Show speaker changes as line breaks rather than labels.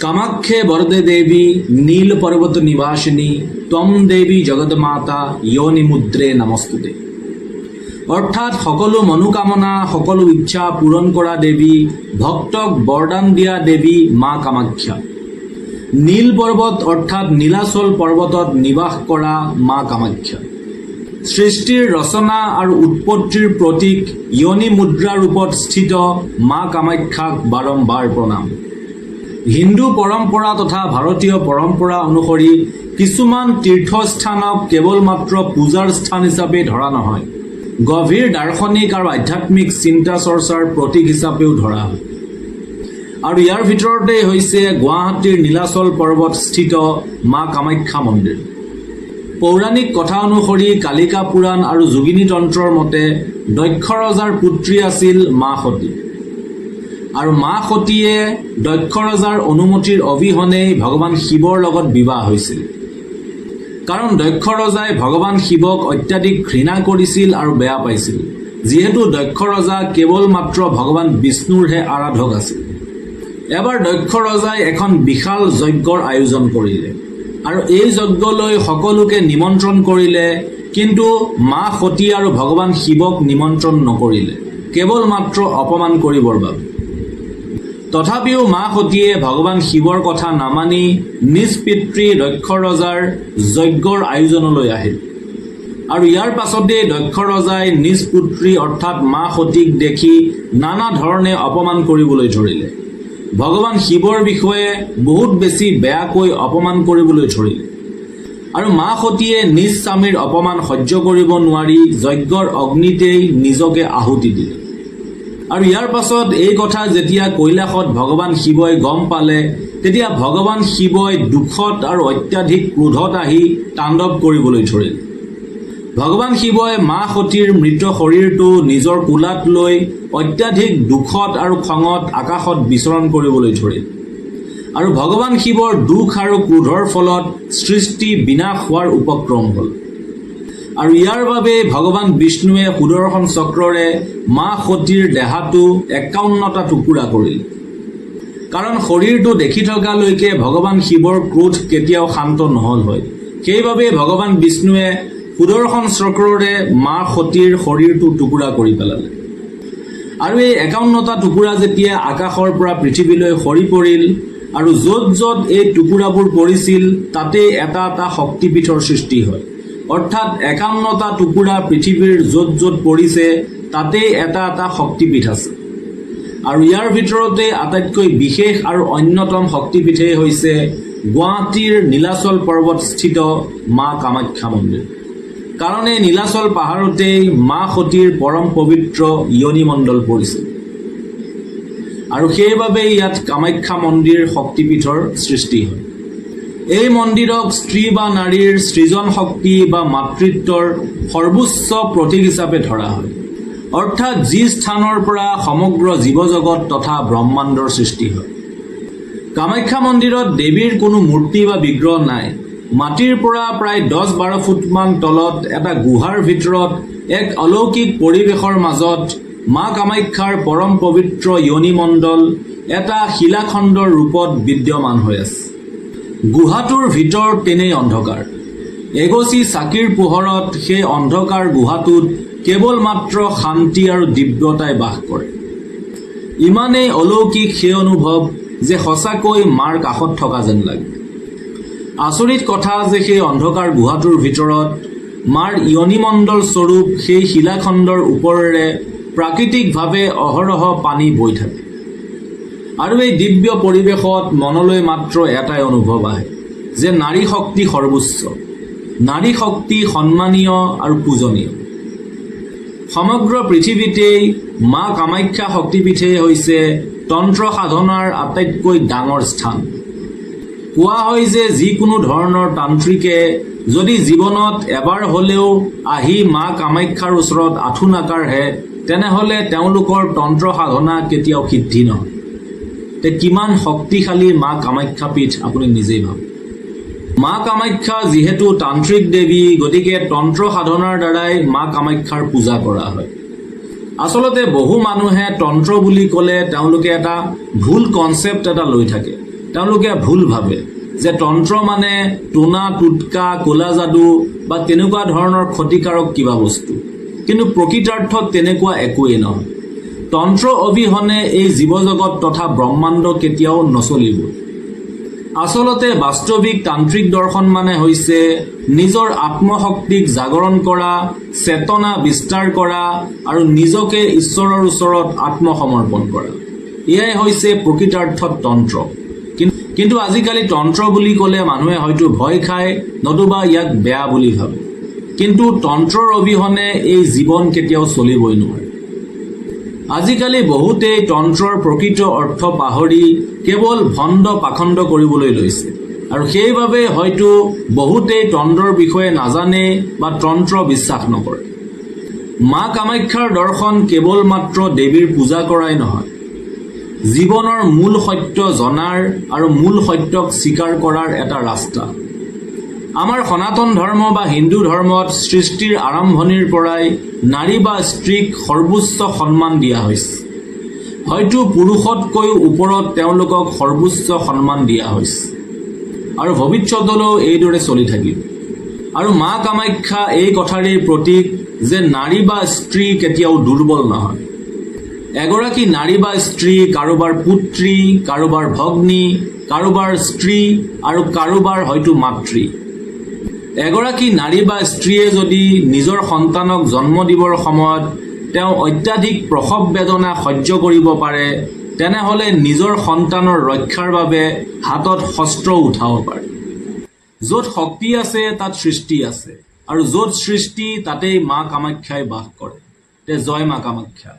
কামাখ্যে বরদে দেবী নীল পর্বত নিবাসিনী তম দেবী জগৎমাতা যোনি মুদ্রে নমস্তুতে। অর্থাৎ সকলো মনোকামনা সকলো ইচ্ছা পূৰণ কৰা দেৱী, ভক্তক বৰদান দিয়া দেৱী মা কামাখ্যা। নীল পৰ্বত অৰ্থাৎ নীলাচল পৰ্বতত নিবাস কৰা মা কামাখ্যা। সৃষ্টিৰ ৰচনা আৰু উৎপত্তিৰ প্ৰতীক যোনি মুদ্ৰা ৰূপত স্থিত মা কামাখ্যাক বাৰম্বাৰ প্ৰণাম। হিন্দু পৰম্পৰা তথা ভাৰতীয় পৰম্পৰা অনুসৰি কিছুমান তীৰ্থস্থানক কেৱল মাত্ৰ পূজাৰ স্থান হিচাপে ধৰা নহয়, গভীৰ দাৰ্শনিক আৰু আধ্যাত্মিক চিন্তা চৰ্চাৰ প্ৰতীক হিচাপেও ধৰা হয়। আৰু ইয়াৰ ভিতৰতে হৈছে গুৱাহাটীৰ নীলাচল পৰ্বত স্থিত মা কামাখ্যা মন্দিৰ। পৌৰাণিক কথা অনুসৰি কালিকা পুৰাণ আৰু যোগিনী তন্ত্ৰৰ মতে দক্ষ ৰজাৰ পুত্ৰী আছিল মা সতী। আৰু মা সতীয়ে দক্ষ ৰজাৰ অনুমতিৰ অবিহনেই ভগৱান শিৱৰ লগত বিবাহ হৈছিল। কাৰণ দক্ষ ৰজাই ভগৱান শিৱক অত্যাধিক ঘৃণা কৰিছিল আৰু বেয়া পাইছিল, যিহেতু দক্ষ ৰজা কেৱল মাত্ৰ ভগৱান বিষ্ণুৰহে আৰাধক আছিল। এবাৰ দক্ষ ৰজাই এখন বিশাল যজ্ঞৰ আয়োজন কৰিলে আৰু এই যজ্ঞলৈ সকলোকে নিমন্ত্ৰণ কৰিলে, কিন্তু মা সতী আৰু ভগৱান শিৱক নিমন্ত্ৰণ নকৰিলে, কেৱল মাত্ৰ অপমান কৰিবৰ বাবে। তথাপিও মা সতীয়ে ভগৱান শিৱৰ কথা নামানি নিজ পিতৃ দক্ষ ৰজাৰ যজ্ঞৰ আয়োজনলৈ আহিল। আৰু ইয়াৰ পাছতেই দক্ষ ৰজাই নিজ পুত্ৰী অৰ্থাৎ মা সতীক দেখি নানা ধৰণে অপমান কৰিবলৈ ধৰিলে। ভগৱান শিৱৰ বিষয়ে বহুত বেছি বেয়াকৈ অপমান কৰিবলৈ ধৰিলে। আৰু মা সতীয়ে নিজ স্বামীৰ অপমান সহ্য কৰিব নোৱাৰি যজ্ঞৰ অগ্নিতেই নিজকে আহুতি দিলে। আৰু ইয়াৰ পাছত এই কথা যেতিয়া কৈলাশত ভগৱান শিৱই গম পালে, তেতিয়া ভগৱান শিৱই দুখত আৰু অত্যাধিক ক্ৰোধত আহি তাণ্ডৱ কৰিবলৈ ধৰিলে। ভগৱান শিৱই মা সতীৰ মৃত শৰীৰটো নিজৰ কোলাত লৈ অত্যাধিক দুখত আৰু খঙত আকাশত বিচৰণ কৰিবলৈ ধৰিল। আৰু ভগৱান শিৱৰ দুখ আৰু ক্ৰোধৰ ফলত সৃষ্টি বিনাশ হোৱাৰ উপক্ৰম হ'ল। আৰু ইয়াৰ বাবে ভগৱান বিষ্ণুৱে সুদৰ্শন চক্ৰৰে মা সতীৰ দেহাটো ৫১টা টুকুৰা কৰিল। কাৰণ শৰীৰটো দেখি থকালৈকে ভগৱান শিৱৰ ক্ৰোধ কেতিয়াও শান্ত নহল হয়। সেইবাবে ভগৱান বিষ্ণুৱে সুদৰ্শন চক্ৰৰে মা সতীৰ শৰীৰটো টুকুৰা কৰি পেলালে। আৰু এই ৫১টা টুকুৰা যেতিয়া আকাশৰ পৰা পৃথিৱীলৈ সৰি পৰিল আৰু য'ত য'ত এই টুকুৰাবোৰ পৰিছিল তাতে এটা এটা শক্তিপীঠৰ সৃষ্টি হয়। অৰ্থাৎ ৫১টা টুকুৰা পৃথিৱীৰ য'ত য'ত পৰিছে তাতে এটা এটা শক্তিপীঠ আছে। আৰু ইয়াৰ ভিতৰতে আটাইতকৈ বিশেষ আৰু অন্যতম শক্তিপীঠেই হৈছে গুৱাহাটীৰ নীলাচল পৰ্বত স্থিত মা কামাখ্যা মন্দিৰ। কাৰণ এই নীলাচল পাহাৰতেই মা সতীৰ পৰম পবিত্ৰ যোনি মণ্ডল পৰিছিল। আৰু সেইবাবে ইয়াত কামাখ্যা মন্দিৰ শক্তিপীঠৰ সৃষ্টি হয়। এই মন্দিৰক স্ত্ৰী বা নাৰীৰ সৃজন শক্তি বা মাতৃত্বৰ সৰ্বোচ্চ প্ৰতীক হিচাপে ধৰা হয়। অৰ্থাৎ যি স্থানৰ পৰা সমগ্ৰ জীৱজগত তথা ব্ৰহ্মাণ্ডৰ সৃষ্টি হয়। কামাখ্যা মন্দিৰত দেৱীৰ কোনো মূৰ্তি বা বিগ্ৰহ নাই। মাটিৰ পৰা প্ৰায় ১০-১২ ফুটমান তলত এটা গুহাৰ ভিতৰত এক অলৌকিক পৰিৱেশৰ মাজত মা কামাখ্যাৰ পৰম পবিত্ৰ যোনি মণ্ডল এটা শিলাখণ্ডৰ ৰূপত বিদ্যমান হৈ আছে। গুহাটোৰ ভিতৰ তেনেই অন্ধকাৰ। এগছি চাকিৰ পোহৰত সেই অন্ধকাৰ গুহাটোত কেৱল মাত্ৰ শান্তি আৰু দিব্যতাই বাস কৰে। ইমানেই অলৌকিক সেই অনুভৱ যে সঁচাকৈ মাৰ কাষত থকা যেন লাগে। আচৰিত কথা যে সেই অন্ধকাৰ গুহাটোৰ ভিতৰত মাৰ যোনি মণ্ডল স্বৰূপ সেই শিলাখণ্ডৰ ওপৰেৰে প্ৰাকৃতিকভাৱে অহৰহ পানী বৈ থাকে। আৰু এই দিব্য পৰিৱেশত মনলৈ মাত্ৰ এটাই অনুভৱ আহে যে নাৰী শক্তি সৰ্বোচ্চ, নাৰী শক্তি সন্মানীয় আৰু পূজনীয়। সমগ্ৰ পৃথিৱীতেই মা কামাখ্যা শক্তিপীঠেই হৈছে তন্ত্ৰ সাধনাৰ আটাইতকৈ ডাঙৰ স্থান। কোৱা হয় যে যিকোনো ধৰণৰ তান্ত্ৰিকে যদি জীৱনত এবাৰ হ'লেও আহি মা কামাখ্যাৰ ওচৰত আঁঠু নাকাঢ়ে, তেনেহ'লে তেওঁলোকৰ তন্ত্ৰ সাধনা কেতিয়াও সিদ্ধি নহয়। তে কিমান শক্তিশালী মা কামাখ্যা পীঠ আপুনি নিজেই ভাবক। মা কামাখ্যা যিহেতু তান্ত্ৰিক দেৱী, গতিকে তন্ত্ৰ সাধনাৰ দ্বাৰাই মা কামাখ্যাৰ পূজা কৰা হয়। আচলতে বহু মানুহে তন্ত্ৰ বুলি ক'লে তেওঁলোকে এটা ভুল কনচেপ্ট এটা লৈ থাকে। তেওঁলোকে ভুল ভাবে যে তন্ত্ৰ মানে টোনা টুটকা ক'লা যাদু বা তেনেকুৱা ধৰণৰ ক্ষতিকাৰক কিবা বস্তু, কিন্তু প্ৰকৃতাৰ্থত তেনেকুৱা একোৱেই নহয়। তন্ত্ৰ অবিহনে এই জীৱজগত তথা ব্ৰহ্মাণ্ড কেতিয়াও নচলিব। আচলতে বাস্তৱিক তান্ত্ৰিক দৰ্শন মানে হৈছে নিজৰ আত্মশক্তিক জাগৰণ কৰা, চেতনা বিস্তাৰ কৰা আৰু নিজকে ঈশ্বৰৰ ওচৰত আত্মসমৰ্পণ কৰা। এয়াই হৈছে প্ৰকৃতাৰ্থত তন্ত্ৰ। কিন্তু আজিকালি তন্ত্ৰ বুলি ক'লে মানুহে হয়তো ভয় খায়, নতুবা ইয়াক বেয়া বুলি ভাবে। কিন্তু তন্ত্ৰৰ অবিহনে এই জীৱন কেতিয়াও চলিবই নোৱাৰে। আজিকালি বহুতেই তন্ত্ৰৰ প্ৰকৃত অৰ্থ পাহৰি কেৱল ভণ্ড পাখণ্ড কৰিবলৈ লৈছে, আৰু সেইবাবে হয়তো বহুতেই তন্ত্ৰৰ বিষয়ে নাজানে বা তন্ত্ৰ বিশ্বাস নকৰে। মা কামাখ্যাৰ দৰ্শন কেৱল মাত্ৰ দেৱীৰ পূজা কৰাই নহয়, জীৱনৰ মূল সত্য জনাৰ আৰু মূল সত্যক স্বীকাৰ কৰাৰ এটা ৰাস্তা। আমাৰ সনাতন ধৰ্ম বা হিন্দু ধৰ্মত সৃষ্টিৰ আৰম্ভণিৰ পৰাই নাৰী বা স্ত্ৰীক সৰ্বোচ্চ সন্মান দিয়া হৈছে। হয়তো পুৰুষতকৈও ওপৰত তেওঁলোকক সৰ্বোচ্চ সন্মান দিয়া হৈছে, আৰু ভৱিষ্যতলৈও এইদৰে চলি থাকিব। আৰু মা কামাখ্যা এই কথাৰেই প্ৰতীক যে নাৰী বা স্ত্ৰী কেতিয়াও দুৰ্বল নহয়। এগৰাকী নাৰী বা স্ত্ৰী কাৰোবাৰ পুত্ৰী, কাৰোবাৰ ভগ্নী, কাৰোবাৰ স্ত্ৰী আৰু কাৰোবাৰ হয়তো মাতৃ। এগৰাকী নাৰী বা স্ত্ৰীয়ে যদি নিজৰ সন্তানক জন্ম দিবৰ সময়ত তেওঁ অত্যাধিক প্ৰসৱ বেদনা সহ্য কৰিব পাৰে, তেনেহ'লে নিজৰ সন্তানৰ ৰক্ষাৰ বাবে হাতত শস্ত্ৰ উঠাব পাৰে। য'ত শক্তি আছে তাত সৃষ্টি আছে, আৰু য'ত সৃষ্টি তাতেই মা কামাখ্যাই বাস কৰে। জয় মা কামাখ্যা।